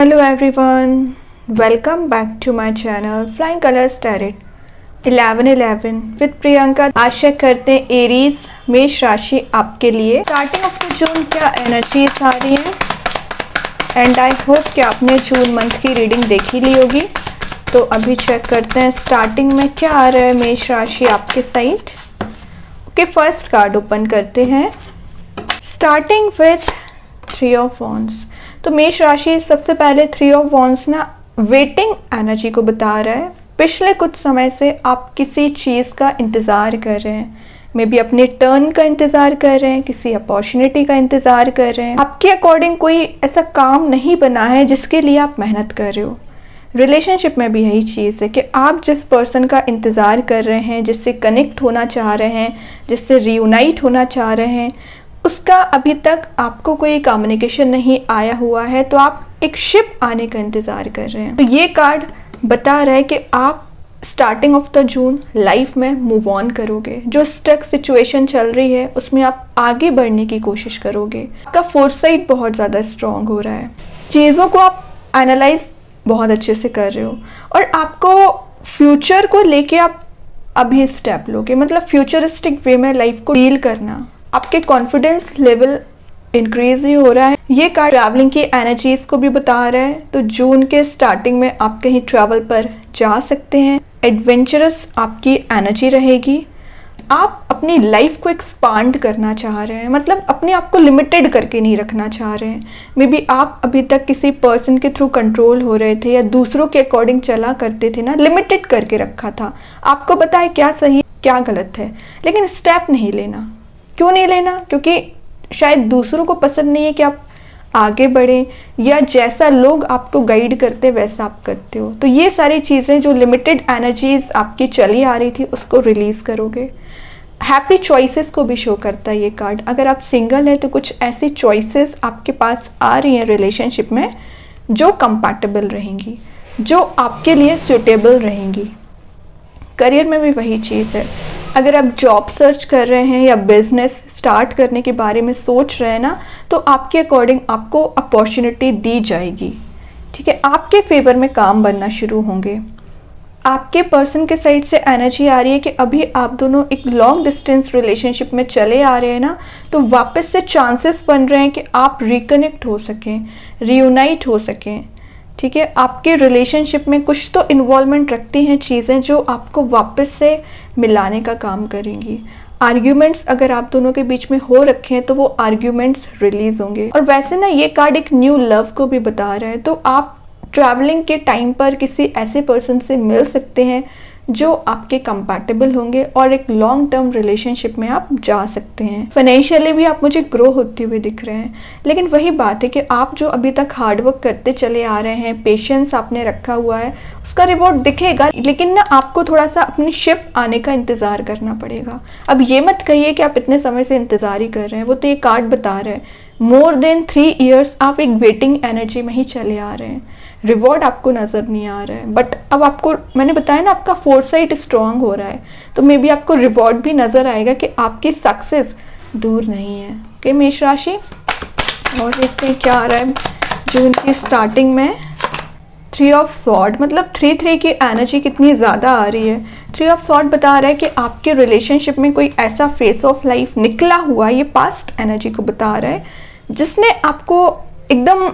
Hello everyone, welcome back to my channel Flying Colors Tarot 1111 with Priyanka. आशा करते हैं Aries मेष राशि आपके लिए स्टार्टिंग ऑफ द जून क्या एनर्जीज आ रही हैं एंड आई होप कि आपने जून मंथ की रीडिंग देखी ली होगी। तो अभी चेक करते हैं स्टार्टिंग में क्या आ रहा है मेष राशि आपके side. Okay, first card open करते हैं स्टार्टिंग विथ 3 ऑफ वॉन्ड्स। तो मेष राशि सबसे पहले 3 ऑफ वॉन्ड्स ना वेटिंग एनर्जी को बता रहा है। पिछले कुछ समय से आप किसी चीज़ का इंतज़ार कर रहे हैं, मे बी अपने टर्न का इंतज़ार कर रहे हैं, किसी अपॉर्चुनिटी का इंतज़ार कर रहे हैं। आपके अकॉर्डिंग कोई ऐसा काम नहीं बना है जिसके लिए आप मेहनत कर रहे हो। रिलेशनशिप में भी यही चीज़ है कि आप जिस पर्सन का इंतज़ार कर रहे हैं, जिससे कनेक्ट होना चाह रहे हैं, जिससे रियूनाइट होना चाह रहे हैं, उसका अभी तक आपको कोई कम्युनिकेशन नहीं आया हुआ है, तो आप एक शिप आने का इंतज़ार कर रहे हैं। तो ये कार्ड बता रहा है कि आप starting of the June life में मूव ऑन करोगे। जो स्टक सिचुएशन चल रही है उसमें आप आगे बढ़ने की कोशिश करोगे। आपका फोरसाइट बहुत ज़्यादा स्ट्रॉन्ग हो रहा है, चीज़ों को आप एनालाइज बहुत अच्छे से कर रहे हो और आपको फ्यूचर को लेके आप अभी स्टेप लोगे, मतलब फ्यूचरिस्टिक वे में लाइफ को डील करना। आपके कॉन्फिडेंस लेवल इंक्रीज ही हो रहा है। ये कार्ड ट्रैवलिंग की एनर्जीज को भी बता रहा है। तो जून के स्टार्टिंग में आप कहीं ट्रैवल पर जा सकते हैं। एडवेंचरस आपकी एनर्जी रहेगी। आप अपनी लाइफ को एक्सपांड करना चाह रहे हैं, मतलब अपने आप को लिमिटेड करके नहीं रखना चाह रहे हैं। मे बी आप अभी तक किसी पर्सन के थ्रू कंट्रोल हो रहे थे या दूसरों के अकॉर्डिंग चला करते थे ना, लिमिटेड करके रखा था। आपको पता है क्या सही क्या गलत है, लेकिन स्टेप नहीं लेना। क्यों नहीं लेना? क्योंकि शायद दूसरों को पसंद नहीं है कि आप आगे बढ़ें या जैसा लोग आपको गाइड करते वैसा आप करते हो। तो ये सारी चीज़ें जो लिमिटेड एनर्जीज आपकी चली आ रही थी उसको रिलीज़ करोगे। हैप्पी चॉइसेस को भी शो करता है ये कार्ड। अगर आप सिंगल हैं तो कुछ ऐसी चॉइसेस आपके पास आ रही हैं रिलेशनशिप में जो कंपैटिबल रहेंगी, जो आपके लिए सूटेबल रहेंगी। करियर में भी वही चीज़ है। अगर आप जॉब सर्च कर रहे हैं या बिजनेस स्टार्ट करने के बारे में सोच रहे हैं ना, तो आपके अकॉर्डिंग आपको अपॉर्चुनिटी दी जाएगी। ठीक है, आपके फेवर में काम बनना शुरू होंगे। आपके पर्सन के साइड से एनर्जी आ रही है कि अभी आप दोनों एक लॉन्ग डिस्टेंस रिलेशनशिप में चले आ रहे हैं ना, तो वापस से चांसेस बन रहे हैं कि आप रिकनेक्ट हो सकें, रियूनाइट हो सकें। ठीक है, आपके रिलेशनशिप में कुछ तो इन्वॉल्वमेंट रखती हैं चीज़ें जो आपको वापस से मिलाने का काम करेंगी। आर्ग्यूमेंट्स अगर आप दोनों के बीच में हो रखे हैं तो वो आर्ग्यूमेंट्स रिलीज होंगे। और वैसे ना ये कार्ड एक न्यू लव को भी बता रहा है। तो आप ट्रैवलिंग के टाइम पर किसी ऐसे पर्सन से मिल सकते हैं जो आपके कंपैटिबल होंगे और एक लॉन्ग टर्म रिलेशनशिप में आप जा सकते हैं। फाइनेंशियली भी आप मुझे ग्रो होते हुए दिख रहे हैं, लेकिन वही बात है कि आप जो अभी तक हार्डवर्क करते चले आ रहे हैं, पेशेंस आपने रखा हुआ है, उसका रिवॉर्ड दिखेगा। लेकिन ना आपको थोड़ा सा अपनी शिप आने का इंतज़ार करना पड़ेगा। अब ये मत कहिए कि आप इतने समय से इंतज़ार ही कर रहे हैं, वो तो ये कार्ड बता रहे हैं मोर देन 3 ईयर्स आप एक वेटिंग एनर्जी में ही चले आ रहे हैं। रिवॉर्ड आपको नज़र नहीं आ रहा है, बट अब आपको मैंने बताया ना आपका फोरसाइट स्ट्रॉन्ग हो रहा है, तो मे बी आपको रिवॉर्ड भी नज़र आएगा कि आपकी सक्सेस दूर नहीं है। ओके मेष राशि, और देखते हैं क्या आ रहा है जून की स्टार्टिंग में। 3 ऑफ सॉर्ड, मतलब 3 की एनर्जी कितनी ज़्यादा आ रही है। 3 ऑफ सॉर्ड बता रहा है कि आपके रिलेशनशिप में कोई ऐसा फेस ऑफ लाइफ निकला हुआ, ये पास्ट एनर्जी को बता रहा है, जिसने आपको एकदम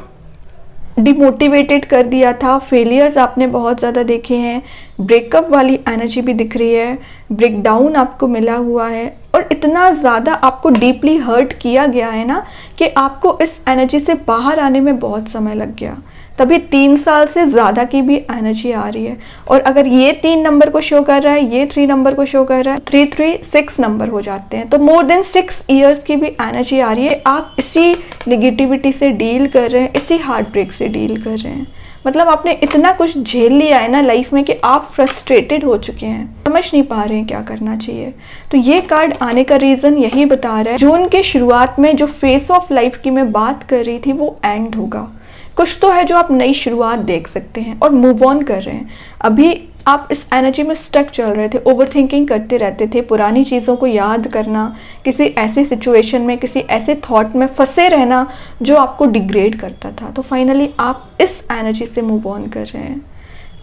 डिमोटिवेटेड कर दिया था। फेलियर्स आपने बहुत ज़्यादा देखे हैं, ब्रेकअप वाली एनर्जी भी दिख रही है, ब्रेकडाउन आपको मिला हुआ है और इतना ज़्यादा आपको डीपली हर्ट किया गया है ना कि आपको इस एनर्जी से बाहर आने में बहुत समय लग गया। तभी 3 साल से ज़्यादा की भी एनर्जी आ रही है। और अगर ये 3 नंबर को शो कर रहा है, ये 3 नंबर को शो कर रहा है, 3 6 नंबर हो जाते हैं, तो मोर देन 6 ईयर्स की भी एनर्जी आ रही है। आप इसी नेगेटिविटी से डील कर रहे हैं, इसी हार्ट ब्रेक से डील कर रहे हैं। मतलब आपने इतना कुछ झेल लिया है ना लाइफ में कि आप फ्रस्ट्रेटेड हो चुके हैं, समझ नहीं पा रहे हैं क्या करना चाहिए। तो ये कार्ड आने का रीज़न यही बता रहा है जून के शुरुआत में जो फेस ऑफ लाइफ की मैं बात कर रही थी वो एंड होगा। कुछ तो है जो आप नई शुरुआत देख सकते हैं और मूव ऑन कर रहे हैं। अभी आप इस एनर्जी में स्टक चल रहे थे, ओवर थिंकिंग करते रहते थे, पुरानी चीज़ों को याद करना, किसी ऐसी सिचुएशन में, किसी ऐसे थॉट में फंसे रहना जो आपको डिग्रेड करता था। तो फाइनली आप इस एनर्जी से मूव ऑन कर रहे हैं।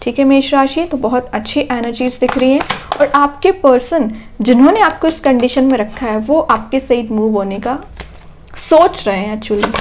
ठीक है मेष राशि, तो बहुत अच्छी एनर्जीज दिख रही हैं और आपके पर्सन जिन्होंने आपको इस कंडीशन में रखा है वो आपके सही मूव होने का सोच रहे हैं। एक्चुअली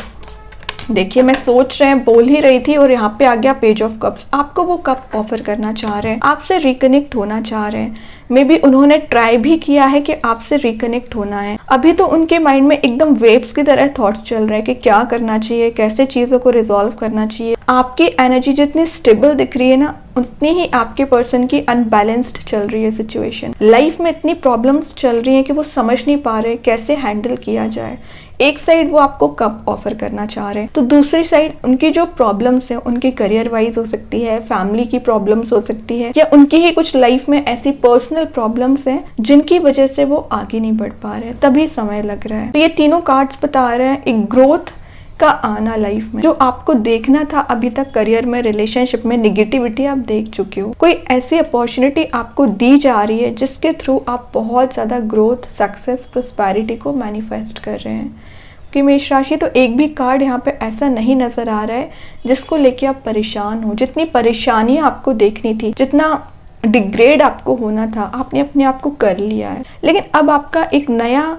देखिए, मैं सोच रहे हैं बोल ही रही थी और यहाँ पे आ गया पेज ऑफ कप्स। आपको वो कप ऑफर करना चाह रहे हैं, आपसे रिकनेक्ट होना चाह रहे हैं। मे बी उन्होंने ट्राई भी किया है कि आपसे रिकनेक्ट होना है। अभी तो उनके माइंड में एकदम वेव्स की तरह थॉट्स चल रहे हैं कि क्या करना चाहिए, कैसे चीज़ों को रिजॉल्व करना चाहिए। आपकी एनर्जी जितनी स्टेबल दिख रही है ना, उतनी ही आपके पर्सन की अनबैलेंस्ड चल रही है सिचुएशन। लाइफ में इतनी प्रॉब्लम्स चल रही हैं कि वो समझ नहीं पा रहे कैसे हैंडल किया जाए। एक साइड वो आपको कप ऑफर करना चाह रहे हैं, तो दूसरी साइड उनकी जो प्रॉब्लम्स हैं, उनकी करियर वाइज हो सकती है, फैमिली की प्रॉब्लम्स हो सकती है, या उनकी ही कुछ लाइफ में ऐसी पर्सनल प्रॉब्लम्स हैं जिनकी वजह से वो आगे नहीं बढ़ पा रहे हैं, तभी समय लग रहा है। तो ये तीनों कार्ड्स बता रहे हैं एक ग्रोथ का आना लाइफ में। जो आपको देखना था अभी तक करियर में, रिलेशनशिप में, नेगेटिविटी आप देख चुके हो। कोई ऐसी अपॉर्चुनिटी आपको दी जा रही है जिसके थ्रू आप बहुत ज़्यादा ग्रोथ, सक्सेस, प्रोस्पेरिटी को मैनिफेस्ट कर रहे हैं। कि मेष राशि, तो एक भी कार्ड यहाँ पे ऐसा नहीं नज़र आ रहा है जिसको लेके आप परेशान हो। जितनी परेशानियाँ आपको देखनी थी, जितना डिग्रेड आपको होना था, आपने अपने आप को कर लिया है। लेकिन अब आपका एक नया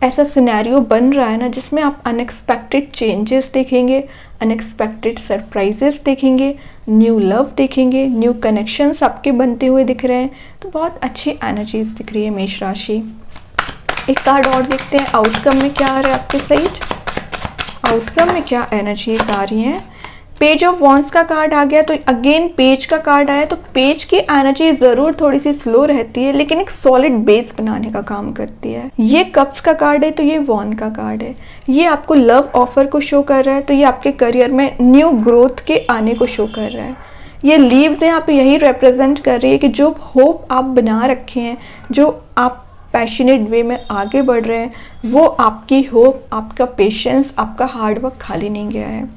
ऐसा सिनेरियो बन रहा है ना, जिसमें आप अनएक्सपेक्टेड चेंजेस देखेंगे, अनएक्सपेक्टेड सरप्राइजेस देखेंगे, न्यू लव देखेंगे, न्यू कनेक्शंस आपके बनते हुए दिख रहे हैं। तो बहुत अच्छी एनर्जीज दिख रही है मेष राशि। एक कार्ड और देखते हैं, आउटकम में क्या आ रहा है आपके साइड। आउटकम में क्या एनर्जीज आ रही हैं। पेज ऑफ वॉन्ड्स का कार्ड आ गया, तो अगेन पेज का कार्ड आया। तो पेज की एनर्जी ज़रूर थोड़ी सी स्लो रहती है, लेकिन एक सॉलिड बेस बनाने का काम करती है। ये कप्स का कार्ड है, तो ये वॉन्ड का कार्ड है। ये आपको लव ऑफर को शो कर रहा है, तो ये आपके करियर में न्यू ग्रोथ के आने को शो कर रहा है। ये लीव्स यहाँ पे यही रिप्रेजेंट कर रही है कि जो होप आप बना रखे हैं, जो आप पैशनेट वे में आगे बढ़ रहे हैं, वो आपकी होप, आपका पेशेंस, आपका हार्डवर्क खाली नहीं गया है।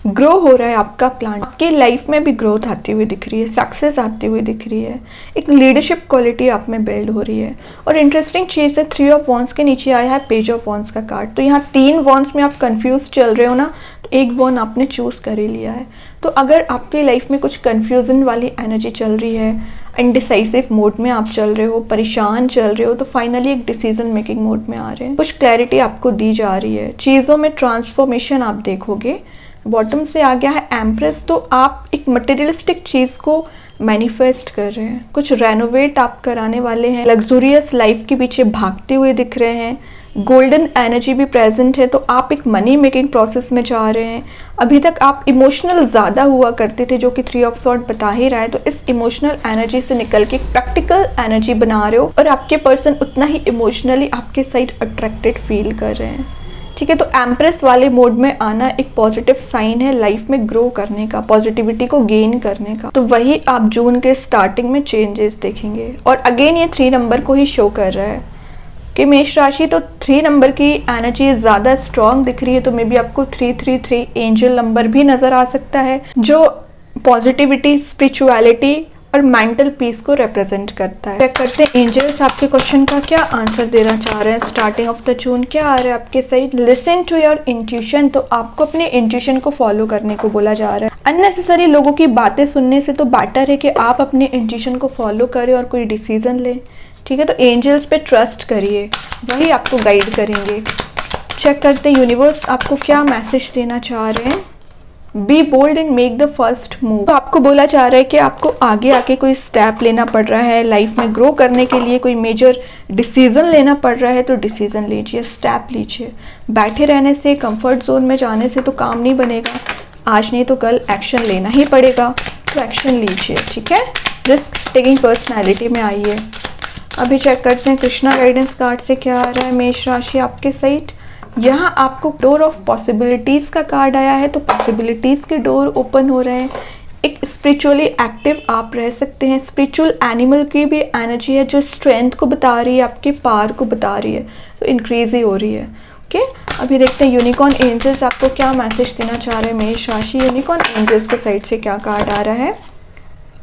ग्रो हो रहा है आपका प्लान। आपकी लाइफ में भी ग्रोथ आती हुई दिख रही है, सक्सेस आती हुई दिख रही है। एक लीडरशिप क्वालिटी आप में बिल्ड हो रही है। और इंटरेस्टिंग चीज़ है, 3 ऑफ वॉन्ड्स के नीचे आया है पेज ऑफ वॉन्ड्स का कार्ड। तो यहाँ 3 वॉन्ड्स में आप कंफ्यूज चल रहे हो ना, तो एक वॉन्ड आपने चूज कर ही लिया है। तो अगर आपकी लाइफ में कुछ कन्फ्यूजन वाली एनर्जी चल रही है, इनडिसाइसिव मोड में आप चल रहे हो, परेशान चल रहे हो, तो फाइनली एक डिसीजन मेकिंग मोड में आ रहे हैं। कुछ क्लैरिटी आपको दी जा रही है, चीज़ों में ट्रांसफॉर्मेशन आप देखोगे। बॉटम से आ गया है एम्प्रेस, तो आप एक मटेरियलिस्टिक चीज़ को मैनिफेस्ट कर रहे हैं। कुछ रेनोवेट आप कराने वाले हैं, लग्जूरियस लाइफ के पीछे भागते हुए दिख रहे हैं। गोल्डन एनर्जी भी प्रेजेंट है, तो आप एक मनी मेकिंग प्रोसेस में जा रहे हैं। अभी तक आप इमोशनल ज़्यादा हुआ करते थे, जो कि 3 ऑफ सॉर्ड बता ही रहा है। तो इस इमोशनल एनर्जी से निकल के एक प्रैक्टिकल एनर्जी बना रहे हो, और आपके पर्सन उतना ही इमोशनली आपके साइड अट्रैक्टेड फील कर रहे हैं। ठीक है, तो एम्प्रेस वाले मोड में आना एक पॉजिटिव साइन है लाइफ में ग्रो करने का, पॉजिटिविटी को गेन करने का। तो वही आप जून के स्टार्टिंग में चेंजेस देखेंगे। और अगेन ये 3 नंबर को ही शो कर रहा है कि मेष राशि, तो 3 नंबर की एनर्जी ज़्यादा स्ट्रॉन्ग दिख रही है। तो मे बी आपको 333 एंजल नंबर भी नज़र आ सकता है, जो पॉजिटिविटी, स्पिरिचुअलिटी और मेंटल पीस को रिप्रेजेंट करता है। चेक करते हैं एंजल्स आपके क्वेश्चन का क्या आंसर देना चाह रहे हैं। स्टार्टिंग ऑफ द जून क्या आ रहा है आपके side. Listen to your intuition, तो आपको अपने इंट्यूशन को फॉलो करने को बोला जा रहा है। अननेसेसरी लोगों की बातें सुनने से तो बेटर है कि आप अपने इंट्यूशन को फॉलो करें और कोई डिसीजन लें। ठीक है, तो एंजल्स पे ट्रस्ट करिए, वही आपको गाइड करेंगे। चेक करते हैं यूनिवर्स आपको क्या मैसेज देना चाह रहे हैं। Be bold and make the first move. तो आपको बोला जा रहा है कि आपको आगे आके कोई स्टेप लेना पड़ रहा है, लाइफ में ग्रो करने के लिए कोई मेजर डिसीजन लेना पड़ रहा है, तो डिसीजन लीजिए, स्टेप लीजिए। बैठे रहने से, कंफर्ट जोन में जाने से तो काम नहीं बनेगा। आज नहीं तो कल एक्शन लेना ही पड़ेगा, तो एक्शन लीजिए। ठीक है, रिस्क टेकिंग पर्सनैलिटी में आइए। अभी चेक करते हैं कृष्णा गाइडेंस कार्ड से क्या आ रहा है मेष राशि आपके साइड। यहाँ आपको डोर ऑफ पॉसिबिलिटीज़ का कार्ड आया है, तो पॉसिबिलिटीज़ के डोर ओपन हो रहे हैं। एक स्पिरिचुअली एक्टिव आप रह सकते हैं। स्पिरिचुअल एनिमल की भी एनर्जी है, जो स्ट्रेंथ को बता रही है, आपके पावर को बता रही है, तो इंक्रीज ही हो रही है। ओके, अभी देखते हैं यूनिकॉर्न एंजल्स आपको क्या मैसेज देना चाह रहे हैं मेष राशि। यूनिकॉर्न एंजल्स के साइड से क्या कार्ड आ रहा है?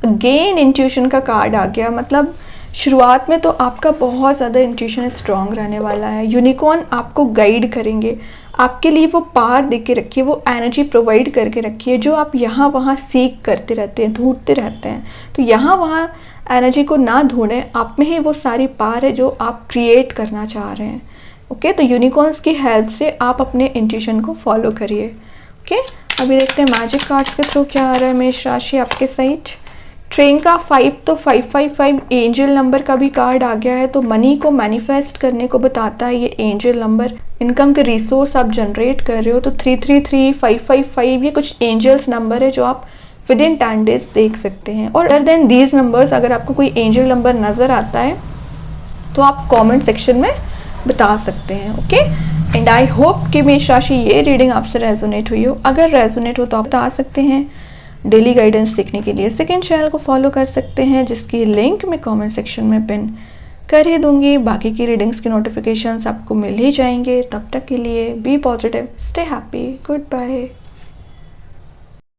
अगेन इंट्यूशन का कार्ड आ गया। मतलब शुरुआत में तो आपका बहुत ज़्यादा इंट्यूशन स्ट्रॉन्ग रहने वाला है। यूनिकॉर्न आपको गाइड करेंगे, आपके लिए वो पार दे के रखिए, वो एनर्जी प्रोवाइड करके रखिए जो आप यहाँ वहाँ सीख करते रहते हैं, ढूंढते रहते हैं। तो यहाँ वहाँ एनर्जी को ना ढूंढें, आप में ही वो सारी पार है जो आप क्रिएट करना चाह रहे हैं। ओके, तो यूनिकॉर्न्स की हेल्प से आप अपने इंट्यूशन को फॉलो करिए। ओके, अभी देखते हैं मैजिक कार्ड्स के थ्रू क्या आ रहा है मेष राशि आपके साइड। ट्रेन का 5 तो 555 एंजल नंबर का भी कार्ड आ गया है, तो मनी को मैनिफेस्ट करने को बताता है ये एंजल नंबर। इनकम के रिसोर्स आप जनरेट कर रहे हो, तो 333 555 ये कुछ एंजल्स नंबर है जो आप विद इन 10 डेज देख सकते हैं। और अदर देन दीज नंबर्स अगर आपको कोई एंजल नंबर नज़र आता है तो आप कॉमेंट सेक्शन में बता सकते हैं। ओके, एंड आई होप कि मेष राशि ये रीडिंग आपसे रेजोनेट हुई हो। अगर रेजोनेट हो तो आप बता सकते हैं। डेली गाइडेंस देखने के लिए सेकंड चैनल को फॉलो कर सकते हैं, जिसकी लिंक मैं कमेंट सेक्शन में पिन कर ही दूंगी। बाकी की रीडिंग्स की नोटिफिकेशंस आपको मिल ही जाएंगे। तब तक के लिए be positive, stay happy, good bye.